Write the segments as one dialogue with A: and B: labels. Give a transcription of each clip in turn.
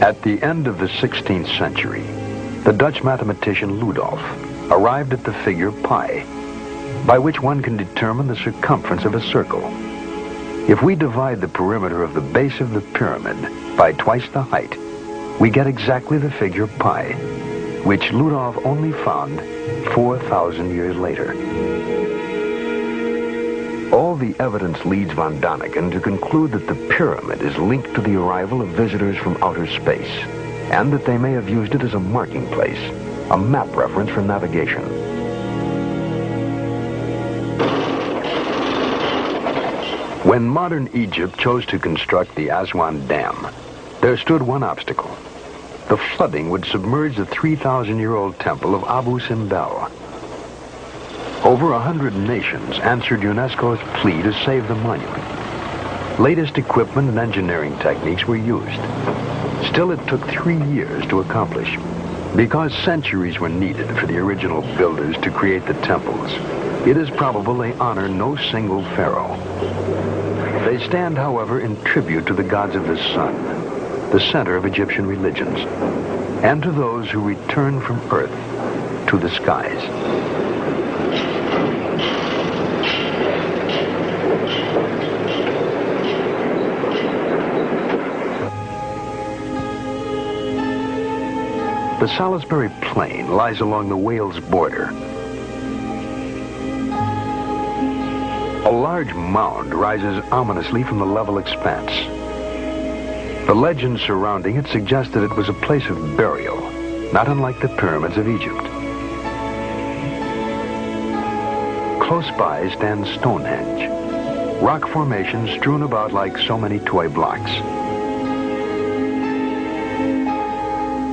A: At the end of the 16th century, the Dutch mathematician Ludolf arrived at the figure pi, by which one can determine the circumference of a circle. If we divide the perimeter of the base of the pyramid by twice the height, we get exactly the figure pi, which Ludolf only found 4,000 years later. All the evidence leads von Däniken to conclude that the pyramid is linked to the arrival of visitors from outer space, and that they may have used it as a marking place, a map reference for navigation. When modern Egypt chose to construct the Aswan Dam, there stood one obstacle. The flooding would submerge the 3,000-year-old temple of Abu Simbel. Over 100 nations answered UNESCO's plea to save the monument. Latest equipment and engineering techniques were used. Still, it took 3 years to accomplish. Because centuries were needed for the original builders to create the temples, it is probable they honor no single pharaoh. They stand, however, in tribute to the gods of the sun, the center of Egyptian religions, and to those who return from earth to the skies. The Salisbury Plain lies along the Wales border. A large mound rises ominously from the level expanse. The legend surrounding it suggests that it was a place of burial, not unlike the pyramids of Egypt. Close by stands Stonehenge, rock formations strewn about like so many toy blocks.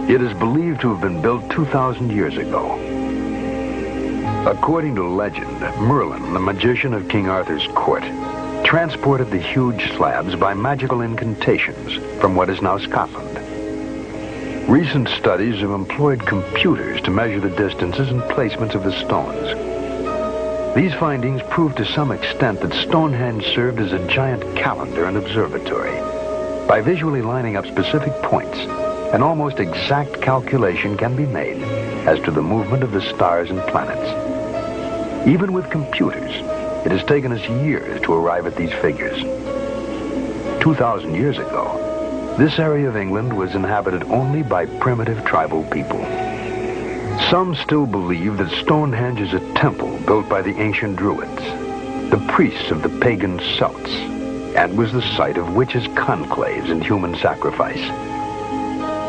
A: It is believed to have been built 2,000 years ago. According to legend, Merlin, the magician of King Arthur's court, transported the huge slabs by magical incantations from what is now Scotland. Recent studies have employed computers to measure the distances and placements of the stones. These findings prove to some extent that Stonehenge served as a giant calendar and observatory. By visually lining up specific points, an almost exact calculation can be made as to the movement of the stars and planets. Even with computers, it has taken us years to arrive at these figures. 2,000 years ago, this area of England was inhabited only by primitive tribal people. Some still believe that Stonehenge is a temple built by the ancient Druids, the priests of the pagan Celts, and was the site of witches' conclaves and human sacrifice.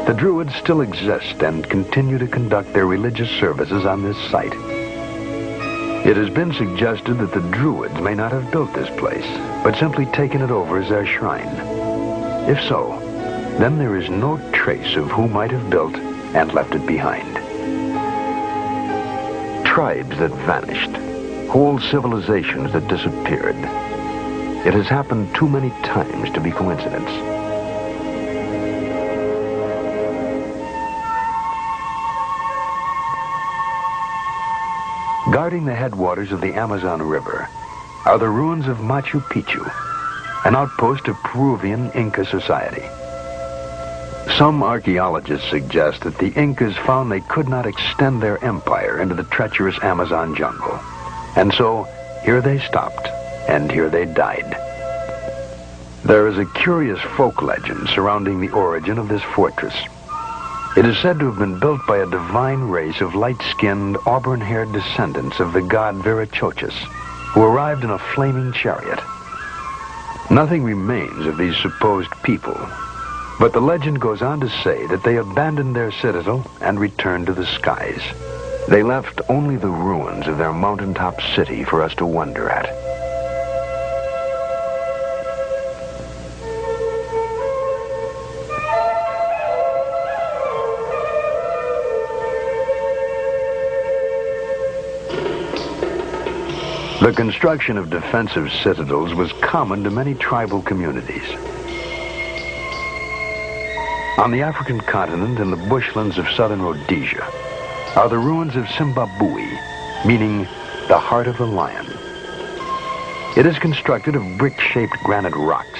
A: The Druids still exist and continue to conduct their religious services on this site. It has been suggested that the Druids may not have built this place, but simply taken it over as their shrine. If so, then there is no trace of who might have built and left it behind. Tribes that vanished, whole civilizations that disappeared. It has happened too many times to be coincidence. Guarding the headwaters of the Amazon River are the ruins of Machu Picchu, an outpost of Peruvian Inca society. Some archaeologists suggest that the Incas found they could not extend their empire into the treacherous Amazon jungle. And so, here they stopped, and here they died. There is a curious folk legend surrounding the origin of this fortress. It is said to have been built by a divine race of light-skinned, auburn-haired descendants of the god Viracochus, who arrived in a flaming chariot. Nothing remains of these supposed people, but the legend goes on to say that they abandoned their citadel and returned to the skies. They left only the ruins of their mountaintop city for us to wonder at. The construction of defensive citadels was common to many tribal communities. On the African continent and the bushlands of southern Rhodesia are the ruins of Zimbabwe, meaning the heart of the lion. It is constructed of brick-shaped granite rocks,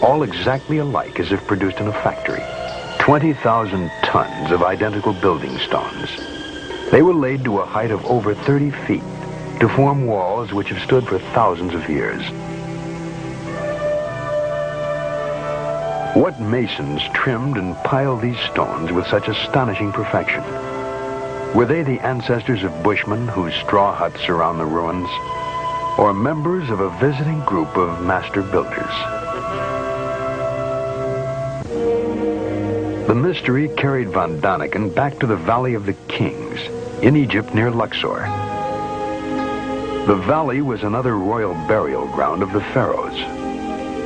A: all exactly alike as if produced in a factory. 20,000 tons of identical building stones. They were laid to a height of over 30 feet to form walls which have stood for thousands of years. What masons trimmed and piled these stones with such astonishing perfection? Were they the ancestors of bushmen whose straw huts surround the ruins, or members of a visiting group of master builders? The mystery carried von Däniken back to the Valley of the Kings in Egypt near Luxor. The valley was another royal burial ground of the pharaohs,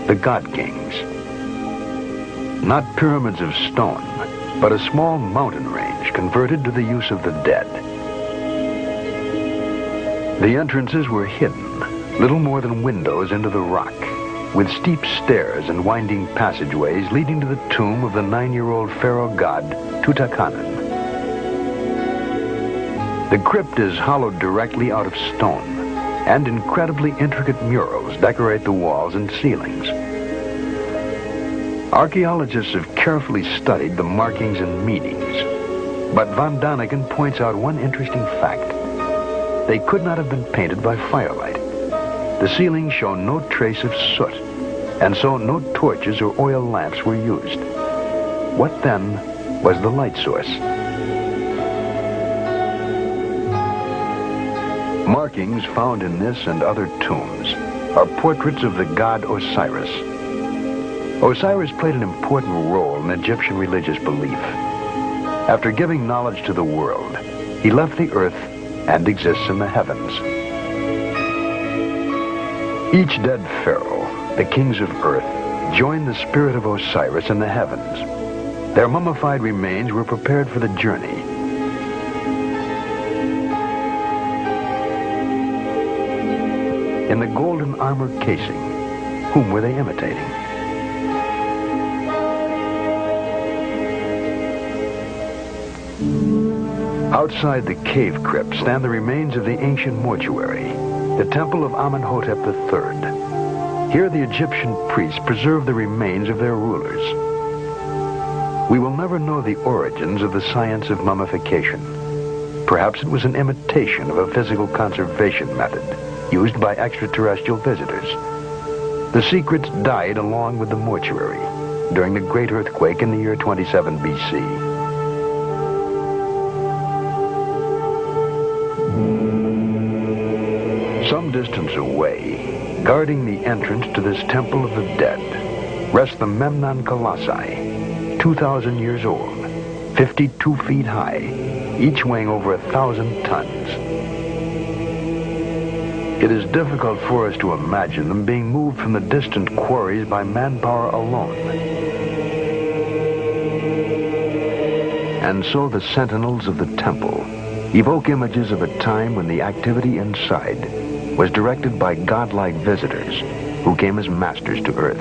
A: the god kings. Not pyramids of stone, but a small mountain range converted to the use of the dead. The entrances were hidden, little more than windows into the rock, with steep stairs and winding passageways leading to the tomb of the 9-year-old pharaoh god Tutankhamun. The crypt is hollowed directly out of stone, and incredibly intricate murals decorate the walls and ceilings. Archaeologists have carefully studied the markings and meanings, but von Däniken points out one interesting fact. They could not have been painted by firelight. The ceilings show no trace of soot, and so no torches or oil lamps were used. What then was the light source? Markings found in this and other tombs are portraits of the god Osiris. Osiris played an important role in Egyptian religious belief. After giving knowledge to the world, he left the earth and exists in the heavens. Each dead pharaoh, the kings of earth, joined the spirit of Osiris in the heavens. Their mummified remains were prepared for the journey. In the golden armor casing, whom were they imitating? Outside the cave crypt stand the remains of the ancient mortuary, the temple of Amenhotep III. Here the Egyptian priests preserve the remains of their rulers. We will never know the origins of the science of mummification. Perhaps it was an imitation of a physical conservation method used by extraterrestrial visitors. The secrets died along with the mortuary during the great earthquake in the year 27 BC. Some distance away, guarding the entrance to this temple of the dead, rests the Memnon Colossi, 2,000 years old, 52 feet high, each weighing over 1,000 tons. It is difficult for us to imagine them being moved from the distant quarries by manpower alone. And so the sentinels of the temple evoke images of a time when the activity inside was directed by godlike visitors who came as masters to earth.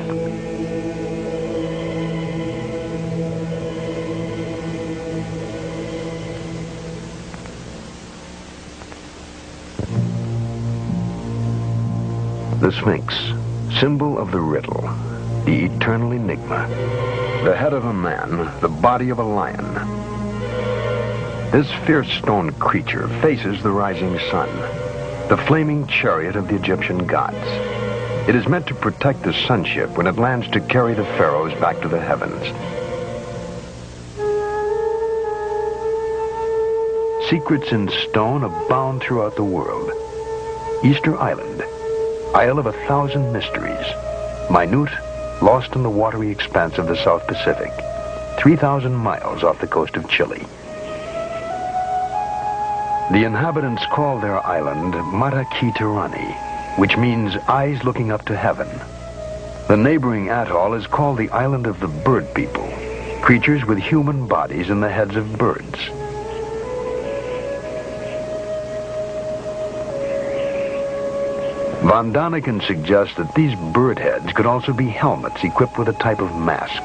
A: The Sphinx, symbol of the riddle, the eternal enigma. The head of a man, the body of a lion. This fierce stone creature faces the rising sun, the flaming chariot of the Egyptian gods. It is meant to protect the sunship when it lands to carry the pharaohs back to the heavens. Secrets in stone abound throughout the world. Easter Island, Isle of 1,000 mysteries, minute, lost in the watery expanse of the South Pacific, 3,000 miles off the coast of Chile. The inhabitants call their island Maraki Tirani, which means eyes looking up to heaven. The neighboring atoll is called the Island of the Bird People, creatures with human bodies and the heads of birds. Von Däniken suggests that these bird heads could also be helmets equipped with a type of mask.